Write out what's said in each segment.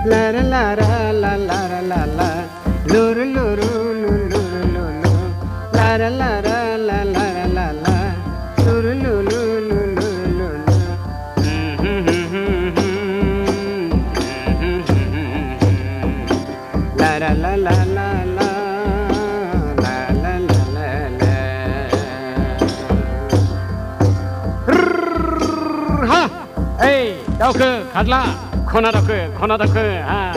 la la la la la la la la luru luru luru luru la la la la la la la luru luru luru luru la la la la la la la la la la ha hey đau cơ khát la 코나다크 아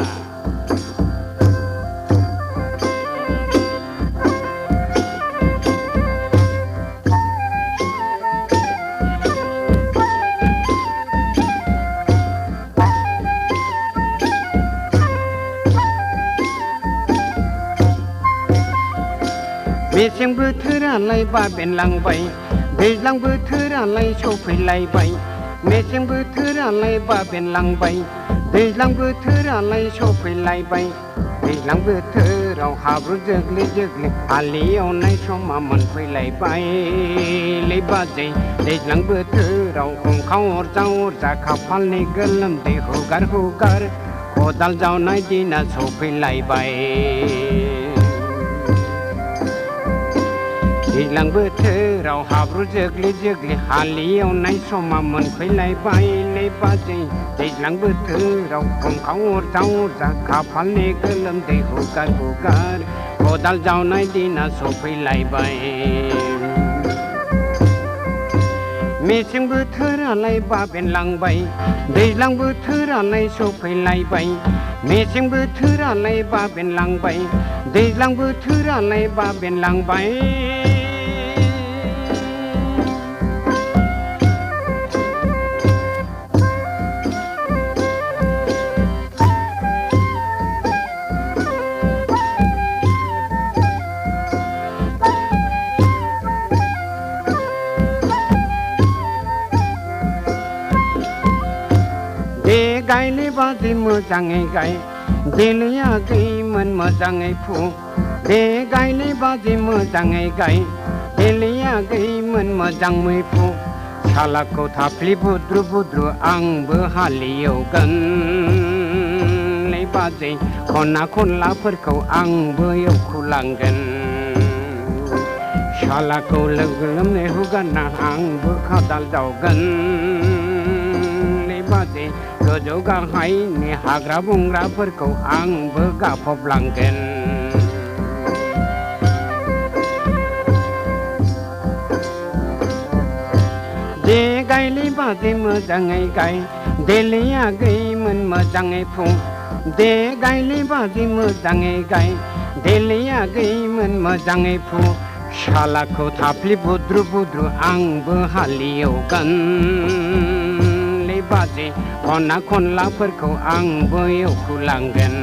मेसें बोथोरालाय बाबेनलांबाय दैज्लां बोथोरालाय सफैलायबाय मेसें बोथोरालाय बाबेनलांबाय दैज्लां बोथोरालाय सफैलायबाय दैज्लां बोथोराव हाब्रु जोग्लि जोग्लि आलि एवनाय समा मोनफैलायबाय लै बाजै दैज्लां बोथोराव अंखा अरजा अरजा खाफालनि गोलोमदै हुगार हुगार खदाल जावनाय दिना सफैलायबाय दैज्लां बोथोराव हाब्रु जोग्लि जोग्लि हालि एवनाय समा मोनफैलायबाय लै बाजै दैज्लां बोथोराव अंखा अरजा अरजा खाफालनि गोलोमदै हुगार हुगार खदाल जावनाय दिना सफैलायबाय मेसें बोथोरालाय बाबेनलांबाय दैज्लां बोथोरालाय सफैलायबाय मेसें बोथोरालाय बाबेनलांबाय दैज्लां बोथोरालाय बाबेनलांबाय गायले बादि मोजाङै गाय देलिया गैमोन मोजाङै फु दे गायले बादि मोजाङै गाय देलिया गैमोन मोजाङै फु सालाखौ थाफ्लि बुद्रु बुद्रु आंबो हालेवगोन लै बाजै खना खनलाफोरखौ आंबो एवखुलांगोन सालाखौ लोगो लोमनो हुगारना आंबो खादाल जावगोन लै बाजै गोजौ गाहायनि हाग्रा बंग्राफोरखौ आंबो गाफबलांगोन दे गायले बादि मोजाङै गाय देलिया गैमोन मोजाङै फु दे गायले बादि मोजाङै गाय देलिया गैमोन मोजाङै फु सालाखौ थाफ्लि बुद्रु बुद्रु आंबो हालेवगोन बाजै खना खनलाफोरखौ आंबो एवखुलांगोन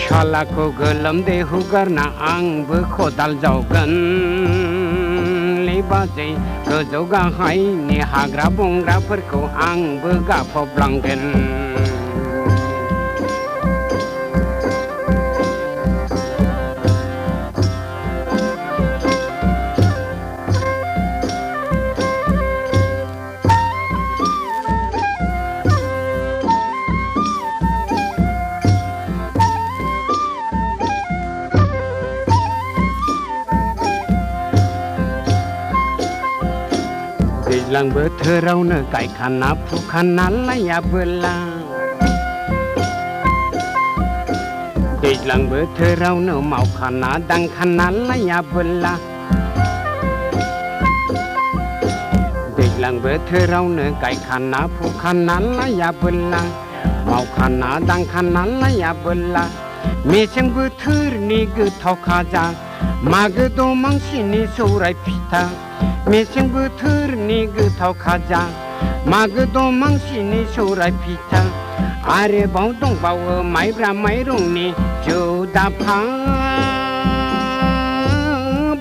सालाखौ गोलोमदै हुगारना आंबो खदाल जावगोन लै बाजै गोजौ गाहायनि हाग्रा बंग्राफोरखौ आंबो गाफबलांगोन दैज्लां बोथोरावनो गायखाना फुखाना लायाबोला दैज्लां बोथोरावनो मावखाना दांखाना लायाबोला दैज्लां बोथोरावनो गायखाना फुखाना लायाबोला मावखाना दांखाना लायाबोला मेसें बोथोरनि गोथाव खाजा मागो दमासिनि सौराय फिथा मेसें बोथोरनि गोथाव खाजा मागो दमासिनि सौराय फिथा आरोबाव दंबावो माइब्रा माइरंनि जौ दाफा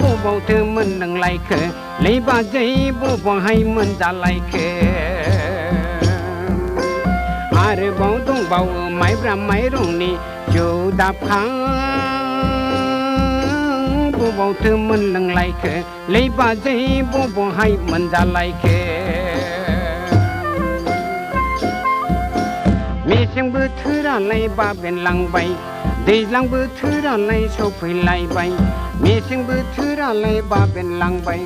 बबावथो मोनलोंलायखो लै बाजै बबावहाय मोनजालायखो आरोबाव दंबावो माइब्रा माइरंनि जौ दाफां बबावथो मोनलोंलायखो लै बाजै बबावहाय मोनजालायखो मेसें बोथोरालाय बाबेनलांबाय दैज्लां बोथोरालाय सफैलायबाय मेसें बोथोरालाय बाबेनलांबाय